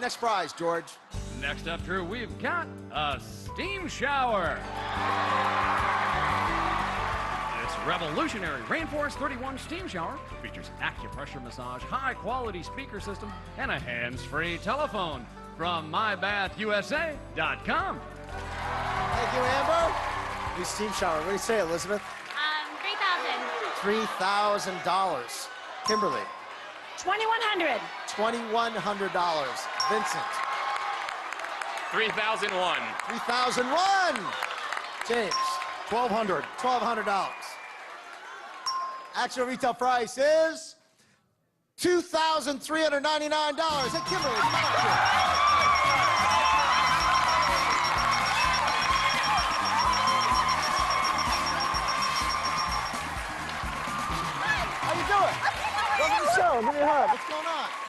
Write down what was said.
Next prize, George. Next up, Drew, we've got a steam shower. This revolutionary Rainforest 31 steam shower features acupressure massage, high-quality speaker system, and a hands-free telephone from MyBathUSA.com. Thank you, Amber. New steam shower. What do you say, Elizabeth? $3,000. $3,000. Kimberly. $2,100. $2,100. Vincent. 3,001. 3,001. James. $1,200. $1,200. Actual retail price is $2,399. Hey, Kimberly, come on up here. How you doing? Welcome to the show. Give me a hug. What's going on?